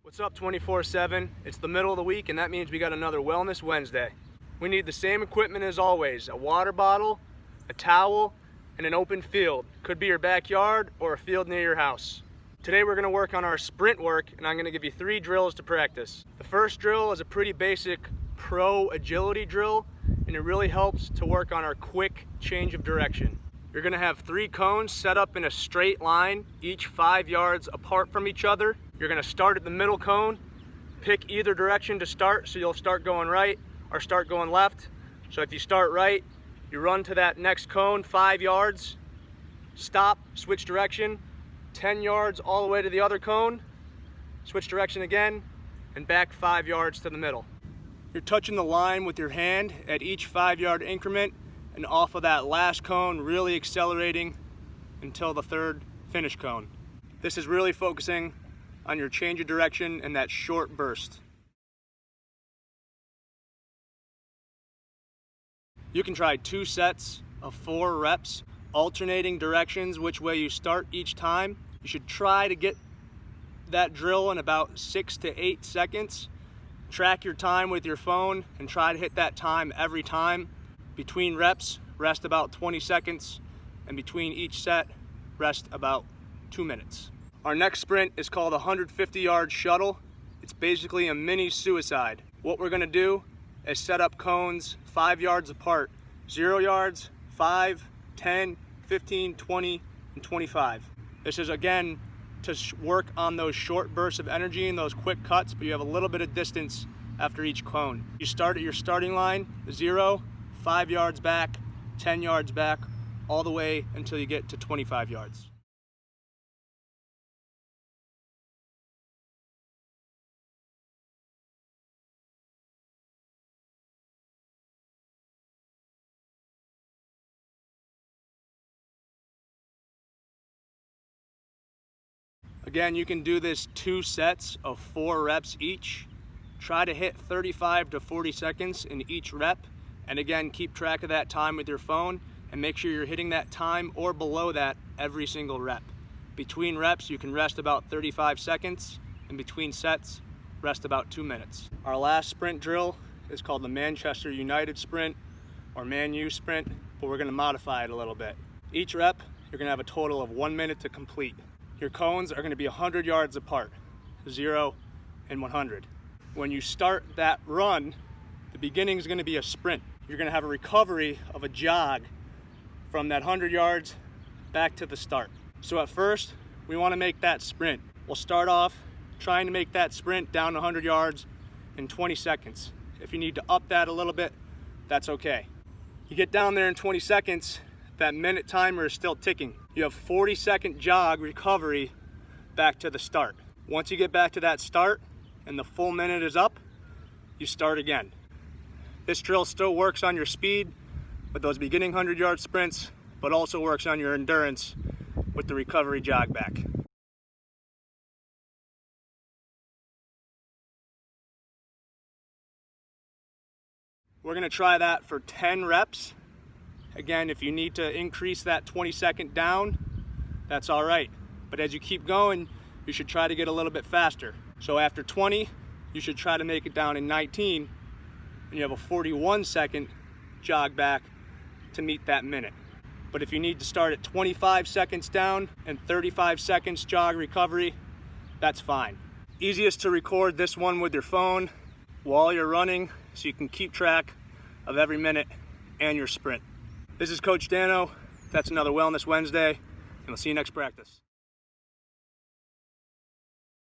What's up 24/7? It's the middle of the week and that means we got another Wellness Wednesday. We need the same equipment as always, a water bottle, a towel, and an open field. Could be your backyard or a field near your house. Today we're gonna work on our sprint work and I'm gonna give you 3 drills to practice. The first drill is a pretty basic pro agility drill and it really helps to work on our quick change of direction. You're gonna have 3 cones set up in a straight line, each 5 yards apart from each other. You're gonna start at the middle cone, pick either direction to start, so you'll start going right or start going left. So if you start right, you run to that next cone 5 yards, stop, switch direction, 10 yards all the way to the other cone, switch direction again, and back 5 yards to the middle. You're touching the line with your hand at each 5-yard increment and off of that last cone, really accelerating until the third finish cone. This is really focusing on your change of direction and that short burst. You can try 2 sets of 4 reps, alternating directions which way you start each time. You should try to get that drill in about 6 to 8 seconds. Track your time with your phone and try to hit that time every time. Between reps, rest about 20 seconds, and between each set, rest about 2 minutes. Our next sprint is called a 150-yard shuttle. It's basically a mini suicide. What we're gonna do is set up cones 5 yards apart. 0 yards, 5, 10, 15, 20, and 25. This is again to work on those short bursts of energy and those quick cuts, but you have a little bit of distance after each cone. You start at your starting line, 0, 5 yards back, 10 yards back, all the way until you get to 25 yards. Again, you can do this 2 sets of 4 reps each. Try to hit 35 to 40 seconds in each rep. And again, keep track of that time with your phone and make sure you're hitting that time or below that every single rep. Between reps, you can rest about 35 seconds, and between sets, rest about 2 minutes. Our last sprint drill is called the Manchester United sprint or Man U sprint, but we're gonna modify it a little bit. Each rep, you're gonna have a total of 1 minute to complete. Your cones are gonna be 100 yards apart, 0 and 100. When you start that run, the beginning is gonna be a sprint. You're gonna have a recovery of a jog from that 100 yards back to the start. So at first, we wanna make that sprint. We'll start off trying to make that sprint down to 100 yards in 20 seconds. If you need to up that a little bit, that's okay. You get down there in 20 seconds, that minute timer is still ticking. You have 40-second jog recovery back to the start. Once you get back to that start and the full minute is up, you start again. This drill still works on your speed with those beginning 100-yard sprints, but also works on your endurance with the recovery jog back. We're gonna try that for 10 reps. Again, if you need to increase that 20-second down, that's all right. But as you keep going, you should try to get a little bit faster. So after 20, you should try to make it down in 19, and you have a 41-second jog back to meet that minute. But if you need to start at 25 seconds down and 35 seconds jog recovery, that's fine. Easiest to record this one with your phone while you're running so you can keep track of every minute and your sprint. This is Coach Dano. That's another Wellness Wednesday, and we'll see you next practice.